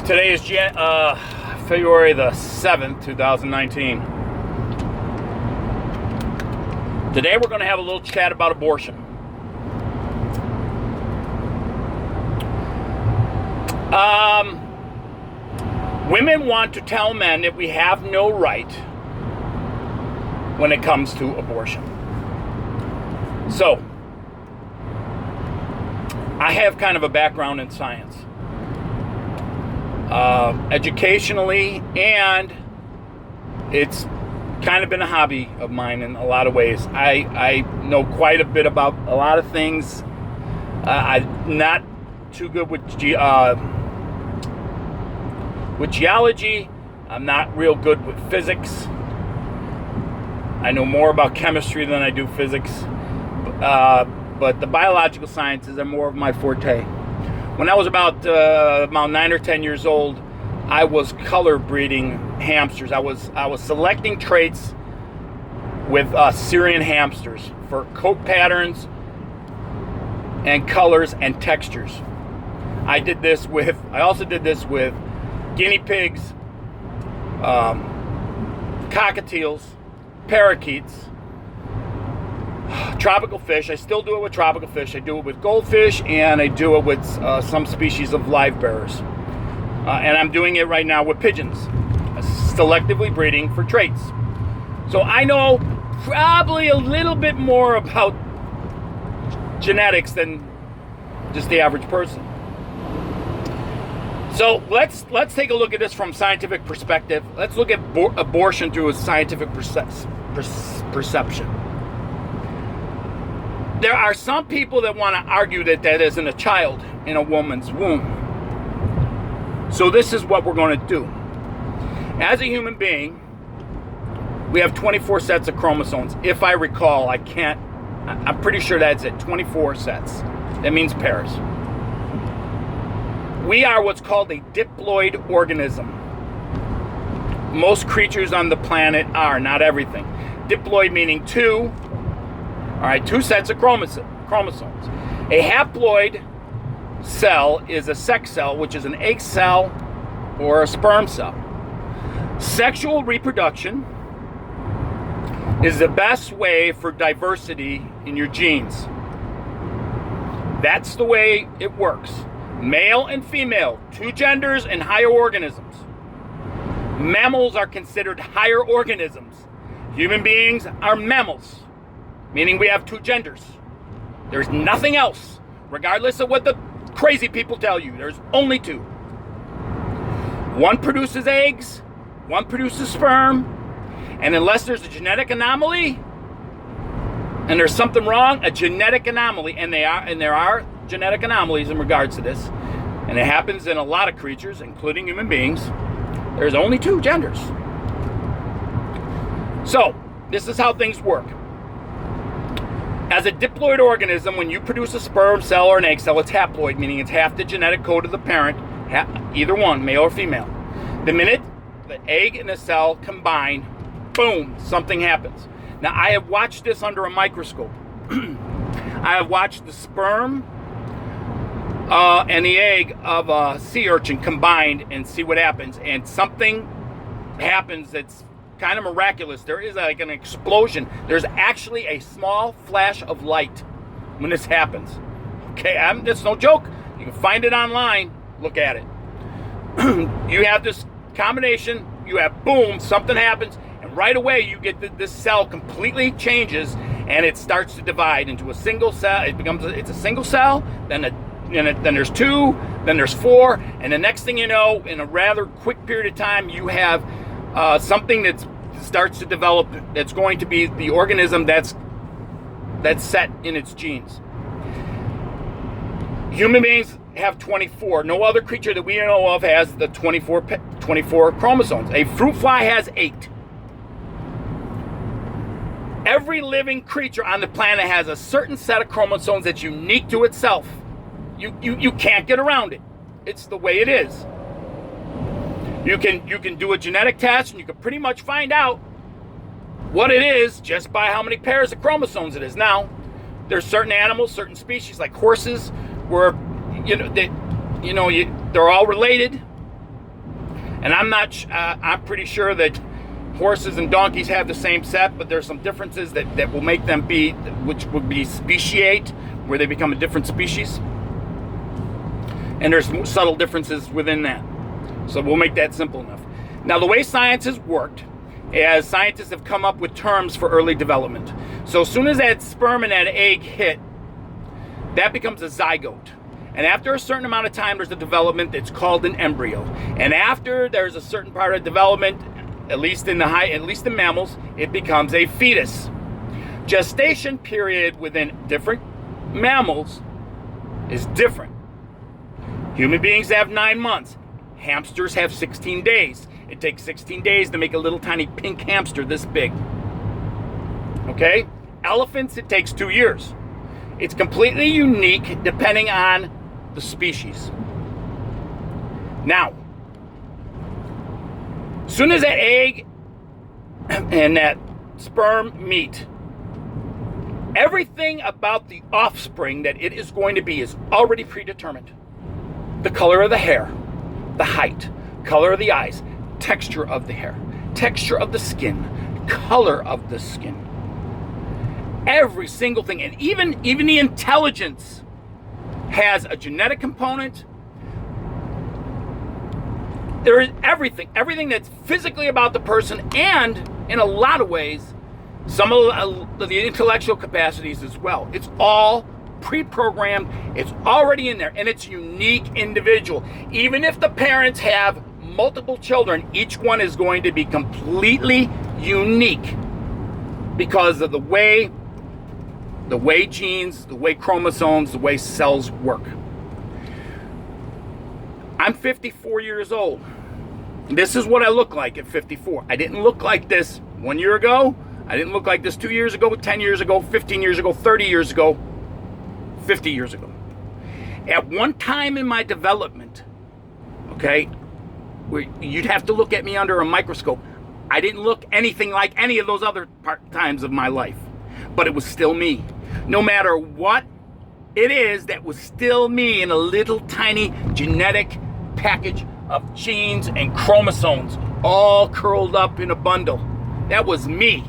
Today is February the 7th, 2019. Today we're going to have a little chat about abortion. Women want to tell men that we have no right when it comes to abortion. So, I have kind of a background in science. Educationally, and it's kind of been a hobby of mine in a lot of ways. I know quite a bit about a lot of things. I'm not too good with geology. I'm not real good with physics. I know more about chemistry than I do physics. But the biological sciences are more of my forte. When I was about 9 or 10 years old, I was color breeding hamsters. I was selecting traits with Syrian hamsters for coat patterns and colors and textures. I also did this with guinea pigs, cockatiels, parakeets, tropical fish. I still do it with tropical fish. I do it with goldfish, and I do it with some species of live bearers. And I'm doing it right now with pigeons, selectively breeding for traits. So I know probably a little bit more about genetics than just the average person. So let's take a look at this from a scientific perspective. Let's look at abortion through a scientific perception. There are some people that want to argue that isn't a child in a woman's womb. So this is what we're going to do. As a human being, we have 24 sets of chromosomes. If I recall, I'm pretty sure that's it, 24 sets. That means pairs. We are what's called a diploid organism. Most creatures on the planet are, not everything. Diploid meaning two. All right, two sets of chromosomes. A haploid cell is a sex cell, which is an egg cell or a sperm cell. Sexual reproduction is the best way for diversity in your genes. That's the way it works. Male and female, two genders and higher organisms. Mammals are considered higher organisms. Human beings are mammals, meaning we have two genders. There's nothing else, regardless of what the crazy people tell you. There's only two. One produces eggs, one produces sperm, and unless there's a genetic anomaly, and there's something wrong, a genetic anomaly, and there are genetic anomalies in regards to this, and it happens in a lot of creatures, including human beings, there's only two genders. So, this is how things work. As a diploid organism, when you produce a sperm cell or an egg cell, it's haploid, meaning it's half the genetic code of the parent, either one, male or female. The minute the egg and the cell combine, boom, something happens. Now, I have watched this under a microscope. I have watched the sperm and the egg of a sea urchin combined and see what happens. And something happens that's kind of miraculous. There is like an explosion. There's actually a small flash of light when this happens. Okay, that's no joke. You can find it online. Look at it. You have this combination. You have boom, something happens, and right away you get this cell completely changes, and it starts to divide into a single cell. It's a single cell. Then there's two. Then there's four, and the next thing you know, in a rather quick period of time, you have something that starts to develop that's going to be the organism that's set in its genes. Human beings have 24. No other creature that we know of has the 24 chromosomes. A fruit fly has 8. Every living creature on the planet has a certain set of chromosomes that's unique to itself. You can't get around it. It's the way it is. You can do a genetic test, and you can pretty much find out what it is just by how many pairs of chromosomes it is. Now, there's certain animals, certain species like horses, where they're all related, And I'm pretty sure that horses and donkeys have the same set, but there's some differences that will make them be, which would be speciate, where they become a different species. And there's subtle differences within that. So we'll make that simple enough. Now, the way science has worked, as scientists have come up with terms for early development. So as soon as that sperm and that egg hit, that becomes a zygote. And after a certain amount of time, there's a development that's called an embryo. And after there's a certain part of development, at least in mammals, it becomes a fetus. Gestation period within different mammals is different. Human beings have 9 months. Hamsters have 16 days. It takes 16 days to make a little tiny pink hamster this big. Okay? Elephants, it takes 2 years. It's completely unique depending on the species. Now, as soon as that egg and that sperm meet, everything about the offspring that it is going to be is already predetermined. The color of the hair, the height, color of the eyes, texture of the hair, texture of the skin, color of the skin. Every single thing, and even the intelligence has a genetic component. There is everything that's physically about the person, and in a lot of ways, some of the intellectual capacities as well. It's all pre-programmed, it's already in there, and it's unique individual. Even if the parents have multiple children, each one is going to be completely unique because of the way genes, the way chromosomes, the way cells work. I'm 54 years old. This is what I look like at 54. I didn't look like this 1 year ago. I didn't look like this 2 years ago, 10 years ago, 15 years ago, 30 years ago, 50 years ago. At one time in my development, okay, where you'd have to look at me under a microscope, I didn't look anything like any of those other times of my life. But it was still me. No matter what it is, that was still me in a little tiny genetic package of genes and chromosomes all curled up in a bundle. That was me.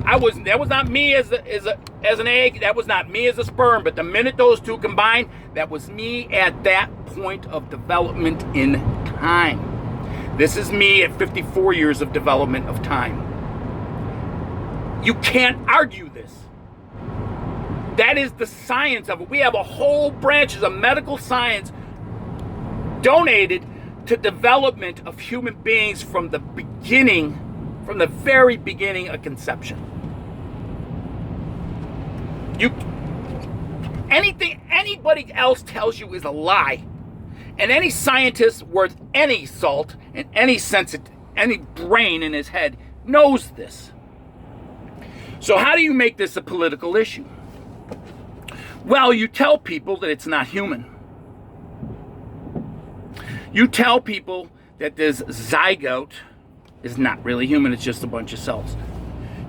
That was not me as an egg. That was not me as a sperm. But the minute those two combined, that was me at that point of development in time. This is me at 54 years of development of time. You can't argue this. That is the science of it. We have a whole branches of medical science donated to development of human beings from the beginning, from the very beginning of conception. Anything anybody else tells you is a lie. And any scientist worth any salt and any brain in his head knows this. So how do you make this a political issue? Well, you tell people that it's not human. You tell people that this zygote is not really human, it's just a bunch of cells.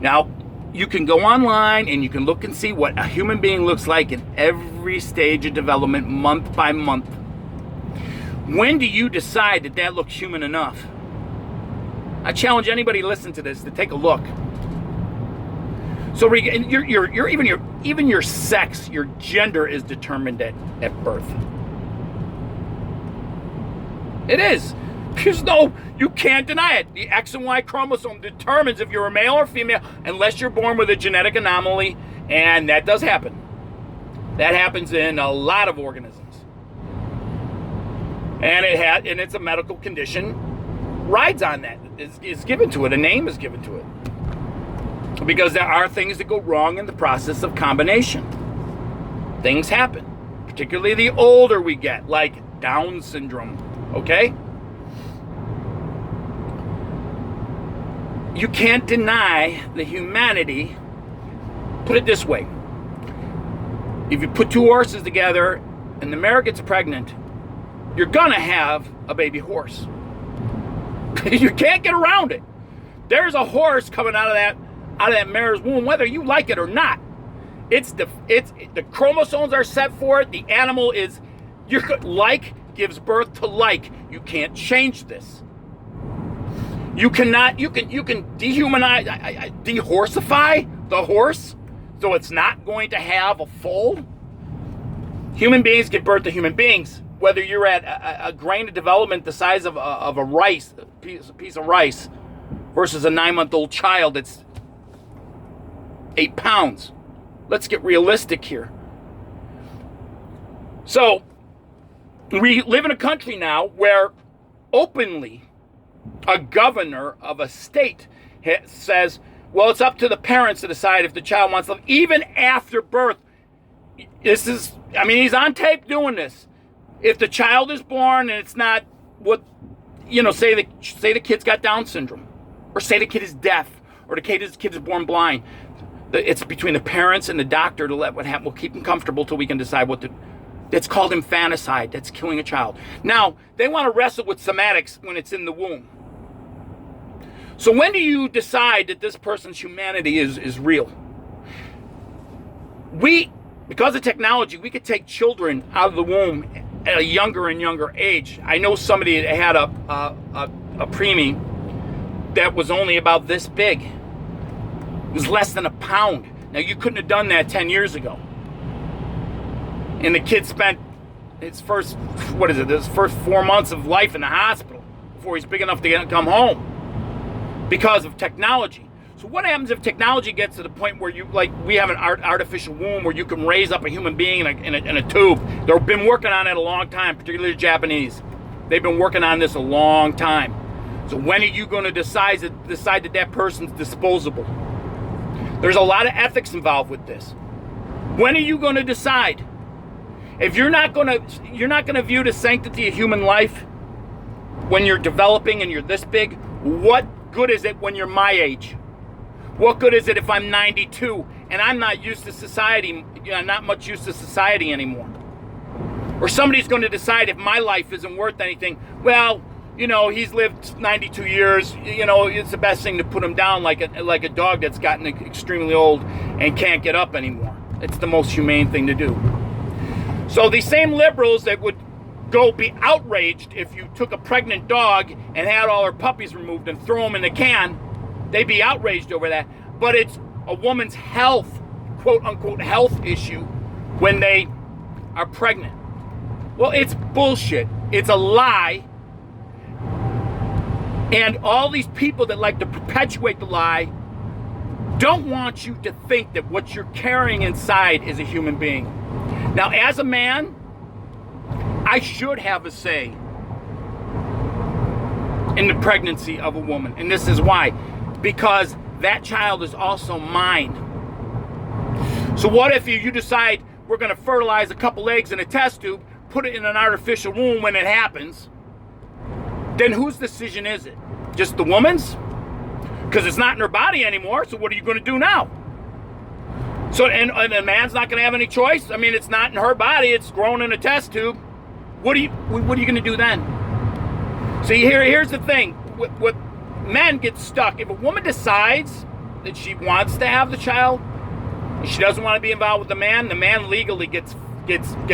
Now, you can go online and you can look and see what a human being looks like in every stage of development, month by month. When do you decide that that looks human enough? I challenge anybody listening to this to take a look. So even your sex, your gender is determined at birth. It is. You can't deny it. The X and Y chromosome determines if you're a male or female, unless you're born with a genetic anomaly, and that does happen. That happens in a lot of organisms. And it's a medical condition, rides on that, is given to it, a name is given to it. Because there are things that go wrong in the process of combination. Things happen, particularly the older we get, like Down syndrome, okay? You can't deny the humanity. Put it this way. If you put two horses together and the mare gets pregnant, you're gonna have a baby horse. You can't get around it. There's a horse coming out of that mare's womb, whether you like it or not. The chromosomes are set for it. The animal is, like gives birth to like. You can't change this. You can dehumanize, dehorsify the horse, so it's not going to have a foal. Human beings give birth to human beings. Whether you're at a grain of development the size of a rice, piece of rice, versus a 9-month-old child that's 8 pounds. Let's get realistic here. So, we live in a country now where openly a governor of a state says, well, it's up to the parents to decide if the child wants to live, even after birth. He's on tape doing this. If the child is born and it's not what, say the kid's got Down syndrome, or say the kid is deaf, or the kid is born blind, it's between the parents and the doctor to let what happen. We'll keep them comfortable till we can decide what to. That's called infanticide. That's killing a child. Now, they want to wrestle with somatics when it's in the womb. So when do you decide that this person's humanity is real? Because of technology, we could take children out of the womb at a younger and younger age. I know somebody that had a preemie that was only about this big. It was less than a pound. Now, you couldn't have done that 10 years ago. And the kid spent his first 4 months of life in the hospital before he's big enough to come home because of technology. So what happens if technology gets to the point where we have an artificial womb where you can raise up a human being in a tube? They've been working on it a long time, particularly the Japanese. They've been working on this a long time. So when are you going to decide that person's disposable? There's a lot of ethics involved with this. When are you going to decide? If you're not going to view the sanctity of human life when you're developing and you're this big, what good is it when you're my age? What good is it if I'm 92 and I'm not used to society, not much used to society anymore? Or somebody's going to decide if my life isn't worth anything. Well, he's lived 92 years. It's the best thing to put him down like a dog that's gotten extremely old and can't get up anymore. It's the most humane thing to do. So these same liberals that would be outraged if you took a pregnant dog and had all her puppies removed and throw them in the can, they'd be outraged over that. But it's a woman's health, quote unquote, health issue when they are pregnant. Well, it's bullshit. It's a lie. And all these people that like to perpetuate the lie don't want you to think that what you're carrying inside is a human being. Now, as a man, I should have a say in the pregnancy of a woman. And this is why. Because that child is also mine. So what if you decide we're going to fertilize a couple eggs in a test tube, put it in an artificial womb when it happens? Then whose decision is it? Just the woman's? Because it's not in her body anymore, so what are you going to do now? So, and the man's not going to have any choice? I mean, it's not in her body, it's grown in a test tube. What are you going to do then? See, here's the thing. What men get stuck. If a woman decides that she wants to have the child, and she doesn't want to be involved with the man legally gets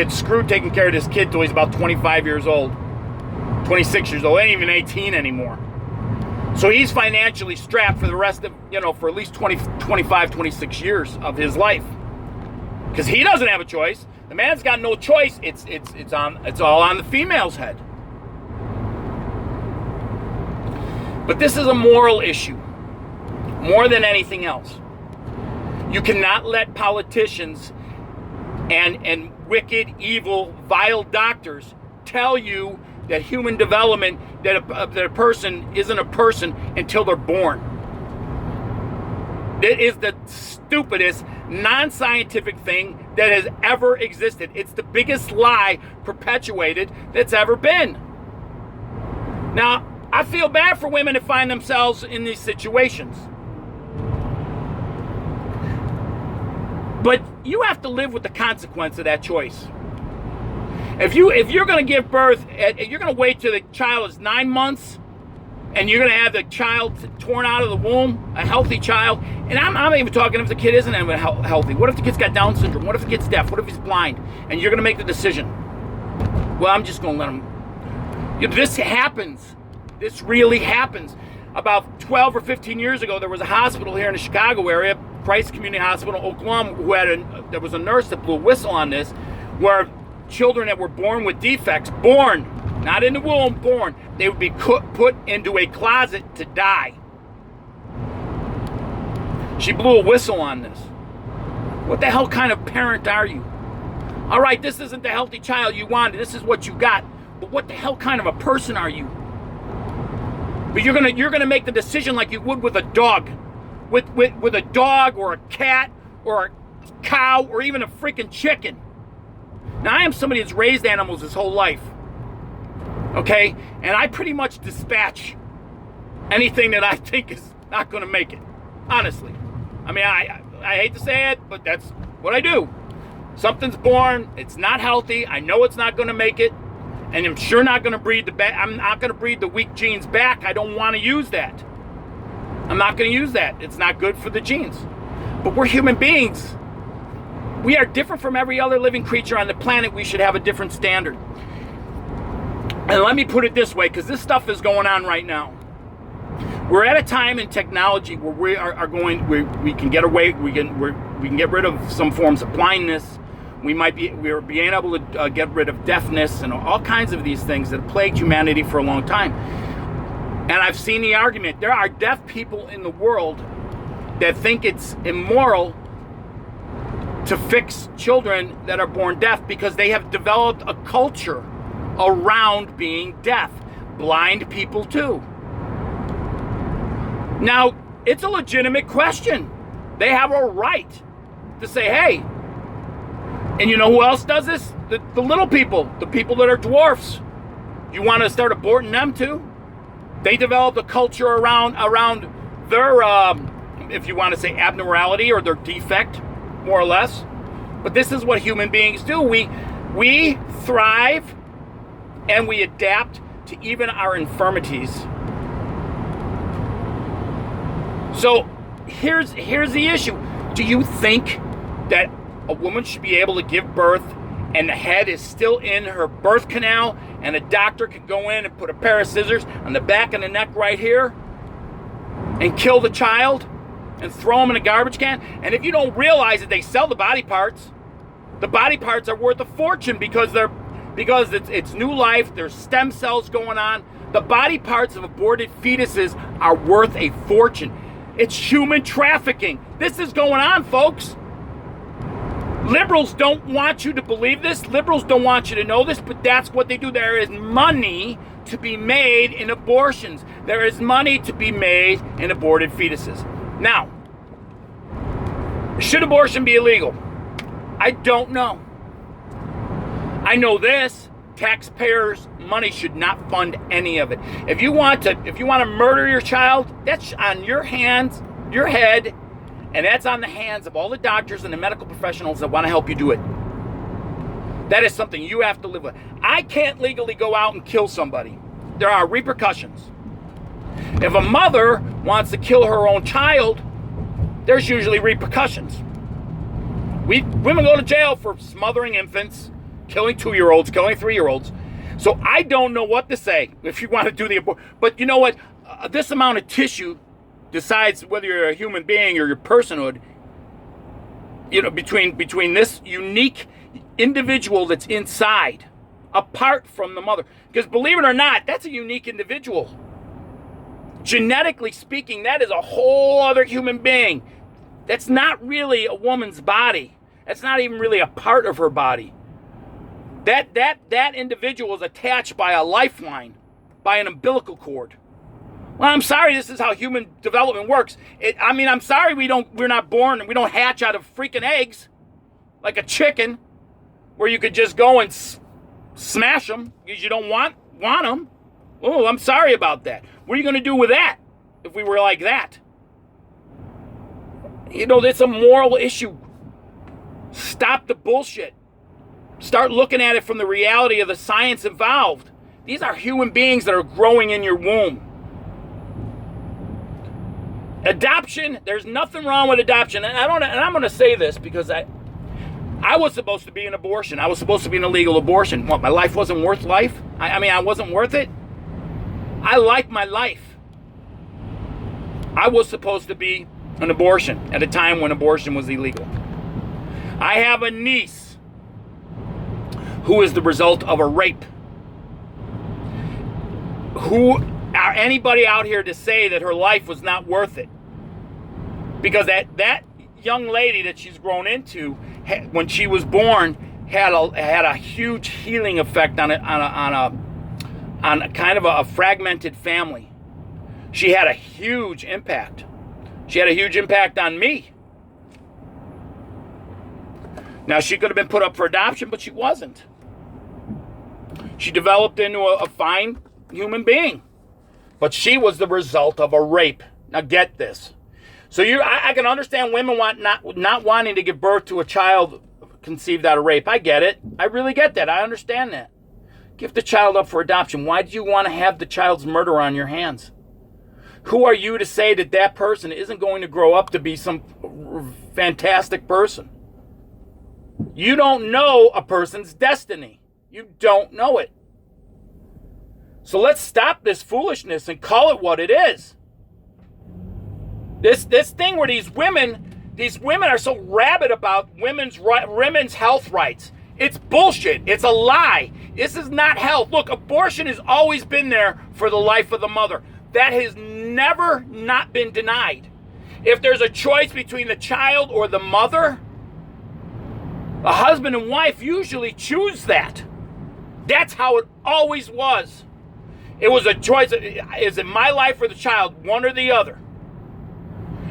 screwed taking care of this kid till he's about 25 years old. 26 years old, ain't even 18 anymore. So he's financially strapped for the rest of, for at least 20, 25, 26 years of his life. Because he doesn't have a choice. The man's got no choice. It's all on the female's head. But this is a moral issue, more than anything else. You cannot let politicians and wicked, evil, vile doctors tell you that human development, that a person isn't a person until they're born. It is the stupidest, non-scientific thing that has ever existed. It's the biggest lie perpetuated that's ever been. Now, I feel bad for women that find themselves in these situations. But you have to live with the consequence of that choice. If you're going to give birth, you're going to wait till the child is 9 months, and you're going to have the child torn out of the womb, a healthy child. And I'm not even talking if the kid isn't even healthy. What if the kid's got Down syndrome? What if the kid's deaf? What if he's blind? And you're going to make the decision. Well, I'm just going to let him. This happens. This really happens. about 12 or 15 years ago, there was a hospital here in the Chicago area, Christ Community Hospital, Oklahoma, who there was a nurse that blew a whistle on this, where children that were born with defects, born, not in the womb, born, they would be put into a closet to die. She blew a whistle on this. What the hell kind of parent are you? All right, this isn't the healthy child you wanted. This is what you got. But what the hell kind of a person are you? But you're gonna make the decision like you would with a dog, with a dog or a cat or a cow or even a freaking chicken. Now, I am somebody that's raised animals his whole life, okay? And I pretty much dispatch anything that I think is not going to make it, honestly. I mean, I hate to say it, but that's what I do. Something's born, it's not healthy, I know it's not going to make it, and I'm sure not going to breed I'm not going to breed the weak genes back. I don't want to use that. I'm not going to use that. It's not good for the genes. But we're human beings. We are different from every other living creature on the planet. We should have a different standard. And let me put it this way, because this stuff is going on right now. We're at a time in technology where we can get away, we can get rid of some forms of blindness. We're being able to get rid of deafness and all kinds of these things that have plagued humanity for a long time. And I've seen the argument. There are deaf people in the world that think it's immoral to fix children that are born deaf because they have developed a culture around being deaf. Blind people too. Now, it's a legitimate question. They have a right to say, hey, and you know who else does this? The little people, the people that are dwarfs. You want to start aborting them too? They developed a culture around their, if you want to say abnormality or their defect, more or less. But this is what human beings do. We thrive and we adapt to even our infirmities. So here's the issue. Do you think that a woman should be able to give birth and the head is still in her birth canal and a doctor can go in and put a pair of scissors on the back of the neck right here and kill the child and throw them in a garbage can? And if you don't realize that they sell the body parts are worth a fortune because it's new life, there's stem cells going on. The body parts of aborted fetuses are worth a fortune. It's human trafficking. This is going on, folks. Liberals don't want you to believe this. Liberals don't want you to know this, but that's what they do. There is money to be made in abortions. There is money to be made in aborted fetuses. Now, should abortion be illegal? I don't know. I know this: taxpayers' money should not fund any of it. If you want to murder your child, that's on your hands, your head, and that's on the hands of all the doctors and the medical professionals that want to help you do it. That is something you have to live with. I can't legally go out and kill somebody. There are repercussions. If a mother wants to kill her own child, there's usually repercussions. Women go to jail for smothering infants, killing 2-year-olds, killing 3-year-olds. So I don't know what to say if you want to do the abortion. But you know what? This amount of tissue decides whether you're a human being or your personhood. You know, between this unique individual that's inside, apart from the mother. Because believe it or not, that's a unique individual. Genetically speaking, that is a whole other human being. That's not really a woman's body. That's not even really a part of her body. That individual is attached by a lifeline, by an umbilical cord. Well, I'm sorry, this is how human development works. I'm sorry we're not born and we don't hatch out of freaking eggs like a chicken where you could just go and smash them because you don't want them. Oh, I'm sorry about that. What are you going to do with that if we were like that? You know, it's a moral issue. Stop the bullshit. Start looking at it from the reality of the science involved. These are human beings that are growing in your womb. Adoption, there's nothing wrong with adoption. And I'm going to say this because I was supposed to be an abortion. I was supposed to be an illegal abortion. What, my life wasn't worth life? I wasn't worth it? I like my life. I was supposed to be an abortion at a time when abortion was illegal. I have a niece who is the result of a rape. Who are anybody out here to say that her life was not worth it? Because that young lady that she's grown into, when she was born, had a huge healing effect on a kind of a fragmented family. She had a huge impact. She had a huge impact on me. Now, she could have been put up for adoption, but she wasn't. She developed into a fine human being. But she was the result of a rape. Now, get this. So I can understand women not wanting to give birth to a child conceived out of rape. I get it. I really get that. I understand that. Give the child up for adoption. Why do you want to have the child's murder on your hands? Who are you to say that that person isn't going to grow up to be some fantastic person? You don't know a person's destiny. You don't know it. So let's stop this foolishness and call it what it is. This thing where these women are so rabid about women's health rights. It's bullshit. It's a lie. This is not health. Look, abortion has always been there for the life of the mother. That has never not been denied. If there's a choice between the child or the mother, a husband and wife usually choose that. That's how it always was. It was a choice. Is it my life or the child? One or the other.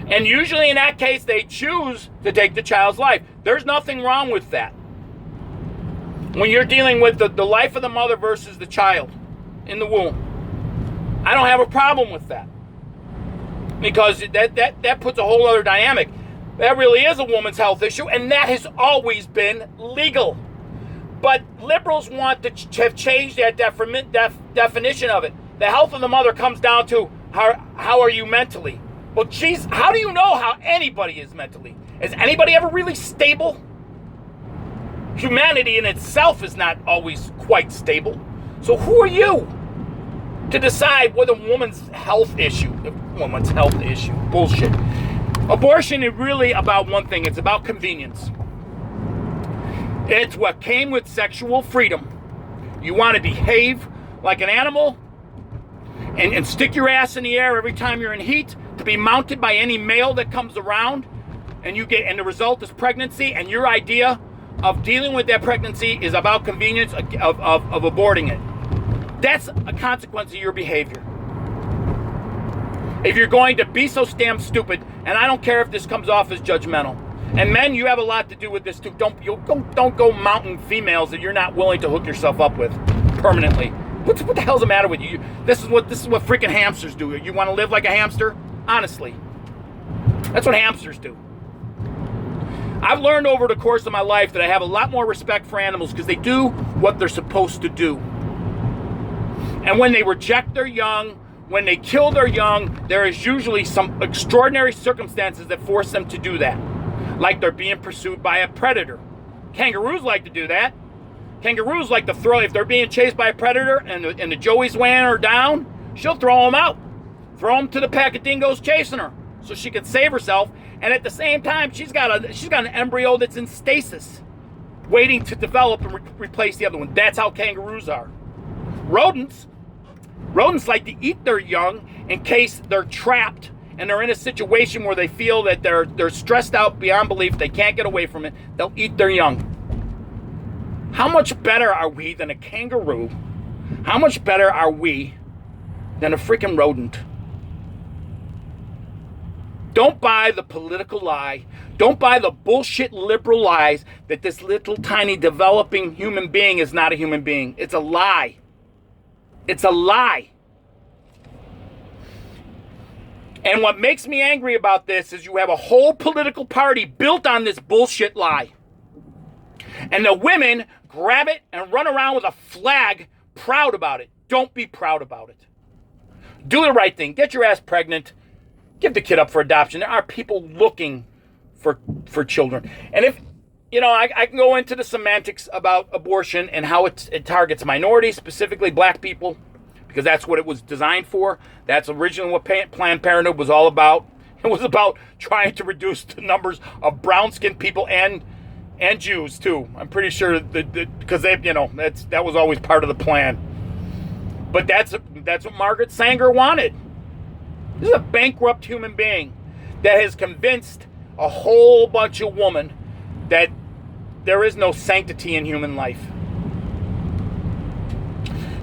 And usually in that case, they choose to take the child's life. There's nothing wrong with that. When you're dealing with the life of the mother versus the child in the womb, I don't have a problem with that. Because that puts a whole other dynamic. That really is a woman's health issue, and that has always been legal. But liberals want to have changed that definition of it. The health of the mother comes down to how are you mentally? Well, geez, how do you know how anybody is mentally? Is anybody ever really stable? Humanity in itself is not always quite stable. So who are you to decide what a woman's health issue? Bullshit. Abortion is really about one thing. It's about convenience. It's what came with sexual freedom. You want to behave like an animal and stick your ass in the air every time you're in heat to be mounted by any male that comes around, and the result is pregnancy, and your idea of dealing with that pregnancy is about convenience of aborting it. That's a consequence of your behavior. If you're going to be so damn stupid, and I don't care if this comes off as judgmental, and men, you have a lot to do with this too. Don't go mounting females that you're not willing to hook yourself up with permanently. What the hell's the matter with you? This is what freaking hamsters do. You want to live like a hamster? Honestly, that's what hamsters do. I've learned over the course of my life that I have a lot more respect for animals because they do what they're supposed to do. And when they reject their young, when they kill their young, there is usually some extraordinary circumstances that force them to do that. Like they're being pursued by a predator. Kangaroos like to do that. Kangaroos like to throw, if they're being chased by a predator and the joey's weighing her down, she'll throw them out. Throw them to the pack of dingoes chasing her so she can save herself. And at the same time, she's got an embryo that's in stasis, waiting to develop and replace the other one. That's how kangaroos are. Rodents like to eat their young in case they're trapped and they're in a situation where they feel that they're stressed out beyond belief, they can't get away from it. They'll eat their young. How much better are we than a kangaroo? How much better are we than a freaking rodent? Don't buy the political lie. Don't buy the bullshit liberal lies that this little tiny developing human being is not a human being. It's a lie. It's a lie. And what makes me angry about this is you have a whole political party built on this bullshit lie. And the women grab it and run around with a flag proud about it. Don't be proud about it. Do the right thing. Get your ass pregnant. Give the kid up for adoption. There are people looking for children. And if, I can go into the semantics about abortion and how it targets minorities, specifically black people, because that's what it was designed for. That's originally what Planned Parenthood was all about. It was about trying to reduce the numbers of brown-skinned people and Jews too. I'm pretty sure because that was always part of the plan. But that's what Margaret Sanger wanted. This is a bankrupt human being that has convinced a whole bunch of women that there is no sanctity in human life.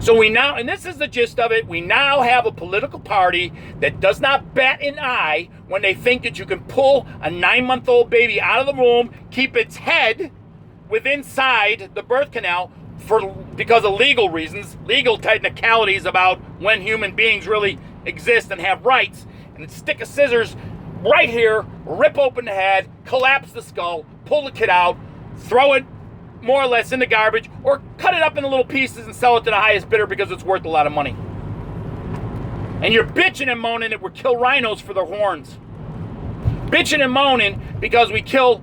So we now, and this is the gist of it, we now have a political party that does not bat an eye when they think that you can pull a 9-month-old baby out of the womb, keep its head inside the birth canal because of legal reasons, legal technicalities about when human beings really exist and have rights, and stick a scissors right here, rip open the head, collapse the skull, pull the kid out, throw it more or less in the garbage, or cut it up into little pieces and sell it to the highest bidder because it's worth a lot of money. And you're bitching and moaning that we kill rhinos for their horns. Bitching and moaning because we kill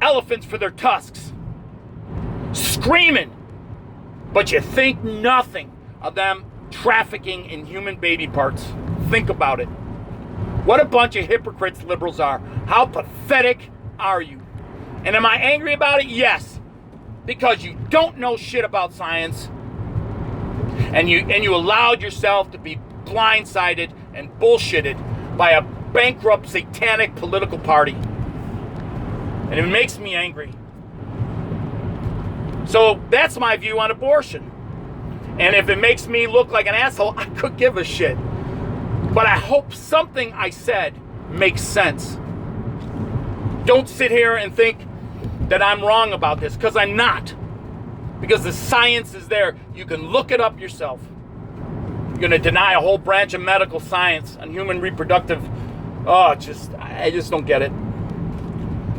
elephants for their tusks. Screaming. But you think nothing of them trafficking in human baby parts. Think about it. What a bunch of hypocrites liberals are. How pathetic are you? And am I angry about it? Yes. Because you don't know shit about science, and you allowed yourself to be blindsided and bullshitted by a bankrupt satanic political party. And it makes me angry. So that's my view on abortion. And if it makes me look like an asshole, I could give a shit. But I hope something I said makes sense. Don't sit here and think that I'm wrong about this, because I'm not. Because the science is there. You can look it up yourself. You're going to deny a whole branch of medical science on human reproductive. I just don't get it.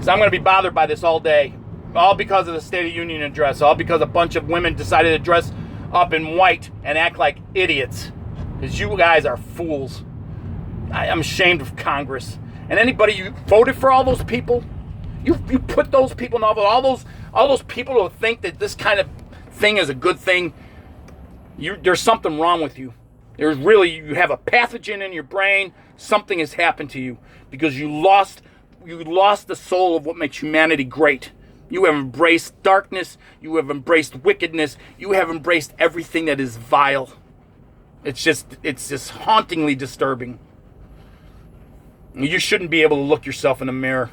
So I'm going to be bothered by this all day. All because of the State of Union address. All because a bunch of women decided to dress up in white and act like idiots. Because you guys are fools. I'm ashamed of Congress. And anybody, you voted for all those people? You put those people in office, all those people who think that this kind of thing is a good thing. There's something wrong with you. You have a pathogen in your brain. Something has happened to you because you lost the soul of what makes humanity great. You have embraced darkness. You have embraced wickedness. You have embraced everything that is vile. It's just hauntingly disturbing. You shouldn't be able to look yourself in the mirror.